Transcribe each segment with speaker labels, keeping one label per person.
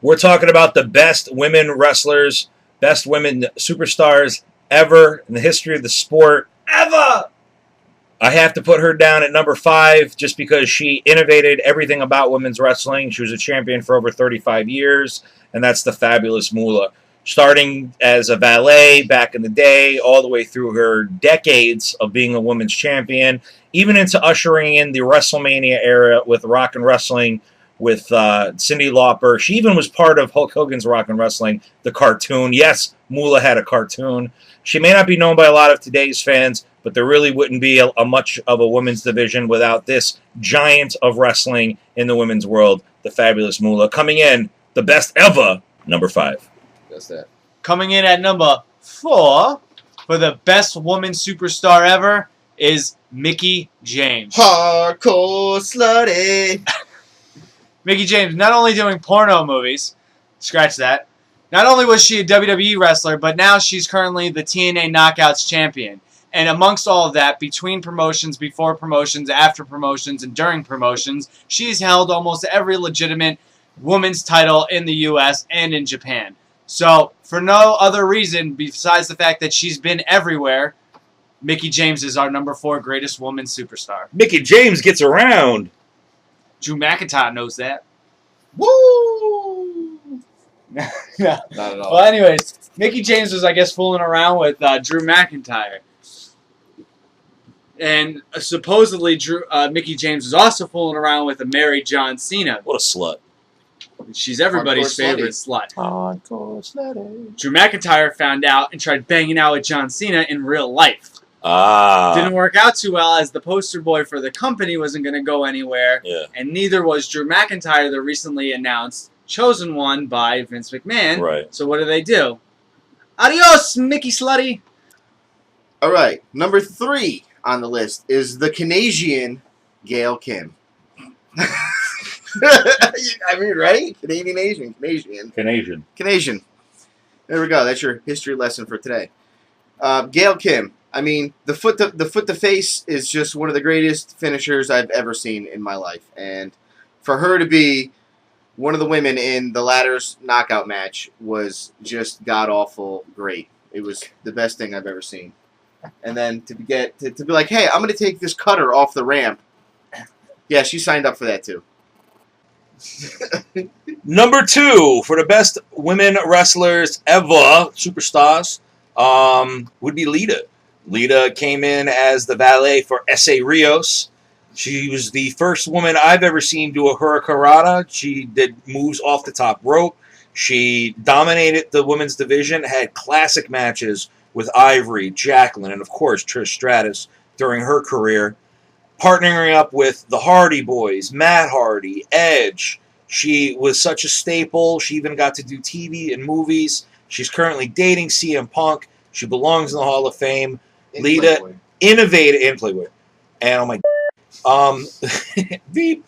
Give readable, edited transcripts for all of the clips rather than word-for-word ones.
Speaker 1: We're talking about the best women wrestlers, best women superstars ever in the history of the sport.
Speaker 2: Evah!
Speaker 1: I have to put her down at number 5 just because she innovated everything about women's wrestling. She was a champion for over 35 years, and that's the fabulous Moolah. Starting as a valet back in the day, all the way through her decades of being a women's champion, even into ushering in the WrestleMania era with Rock and Wrestling with Cyndi Lauper. She even was part of Hulk Hogan's Rock and Wrestling, the cartoon. Yes, Moolah had a cartoon. She may not be known by a lot of today's fans, but there really wouldn't be a much of a women's division without this giant of wrestling in the women's world, the fabulous Moolah. Coming in, the best ever, number 5.
Speaker 3: That's that.
Speaker 2: Coming in at number 4 for the best woman superstar ever is Mickie James.
Speaker 3: Hardcore slutty.
Speaker 2: Mickie James, not only doing porno movies, scratch that, not only was she a WWE wrestler, but now she's currently the TNA Knockouts champion. And amongst all of that, between promotions, before promotions, after promotions, and during promotions, she's held almost every legitimate women's title in the U.S. and in Japan. So, for no other reason besides the fact that she's been everywhere, Mickie James is our number 4 greatest woman superstar.
Speaker 1: Mickie James gets around.
Speaker 2: Drew McIntyre knows that.
Speaker 3: Woo!
Speaker 2: No.
Speaker 3: Not at all.
Speaker 2: Well, anyways, Mickie James was, I guess, fooling around with Drew McIntyre. And supposedly, Mickie James was also fooling around with a married John Cena.
Speaker 1: What a slut.
Speaker 2: She's everybody's
Speaker 3: Hardcore
Speaker 2: favorite slut.
Speaker 3: Hardcore slutty.
Speaker 2: Drew McIntyre found out and tried banging out with John Cena in real life.
Speaker 1: Ah.
Speaker 2: Didn't work out too well as the poster boy for the company wasn't going to go anywhere.
Speaker 1: Yeah.
Speaker 2: And neither was Drew McIntyre, the recently announced chosen one by Vince McMahon.
Speaker 1: Right.
Speaker 2: So what do? Adios, Mickey Slutty.
Speaker 3: All right, number 3 on the list is the Canadian Gail Kim. I mean, right? Canadian. There we go. That's your history lesson for today. Gail Kim. I mean, the foot to face is just one of the greatest finishers I've ever seen in my life, and for her to be one of the women in the ladder's knockout match was just god awful great. It was the best thing I've ever seen. And then to be like, hey, I'm going to take this cutter off the ramp. Yeah, she signed up for that too.
Speaker 1: Number 2 for the best women wrestlers ever, superstars, would be Lita. Lita came in as the valet for S.A. Rios. She was the first woman I've ever seen do a hurricanrana. She did moves off the top rope. She dominated the women's division, had classic matches with Ivory, Jacqueline, and of course Trish Stratus during her career. Partnering up with the Hardy Boys, Matt Hardy, Edge. She was such a staple. She even got to do TV and movies. She's currently dating CM Punk. She belongs in the Hall of Fame. Lita
Speaker 3: Playboy.
Speaker 1: innovated in Playboy. And oh my beep.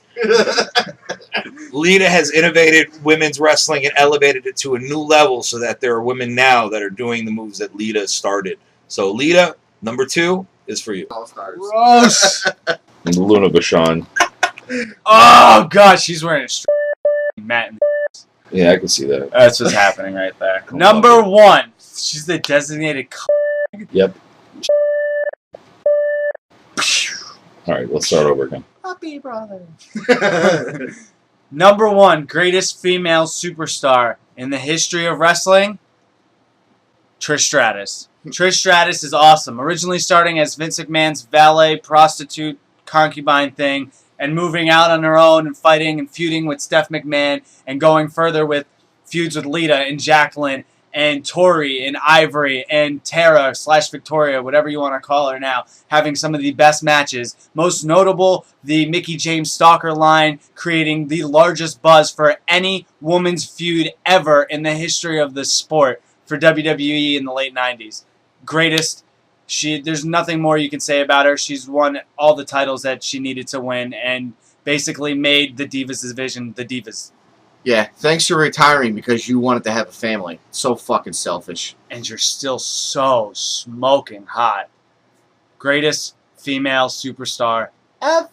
Speaker 1: Lita has innovated women's wrestling and elevated it to a new level so that there are women now that are doing the moves that Lita started. So Lita, number 2 is for you.
Speaker 3: All-Stars.
Speaker 2: Gross.
Speaker 1: Luna Vachon.
Speaker 2: Oh, God, she's wearing a straight mat.
Speaker 1: Yeah, I can see that.
Speaker 2: That's what's happening right there.
Speaker 1: Come
Speaker 2: Number
Speaker 1: on.
Speaker 2: 1. She's the designated
Speaker 1: Yep. All right, let's start over again.
Speaker 2: puppy brother. Number 1 greatest female superstar in the history of wrestling, Trish Stratus. Trish Stratus is awesome. Originally starting as Vince McMahon's valet, prostitute, concubine thing, and moving out on her own and fighting and feuding with Steph McMahon and going further with feuds with Lita and Jacqueline and Tori and Ivory and Tara / Victoria, whatever you want to call her now, having some of the best matches. Most notable, the Mickie James Stalker line, creating the largest buzz for any women's feud ever in the history of the sport for WWE in the late 90s. Greatest. There's nothing more you can say about her. She's won all the titles that she needed to win and basically made the Divas division the Divas.
Speaker 3: Yeah, thanks for retiring because you wanted to have a family. So fucking selfish.
Speaker 2: And you're still so smoking hot. Greatest female superstar ever.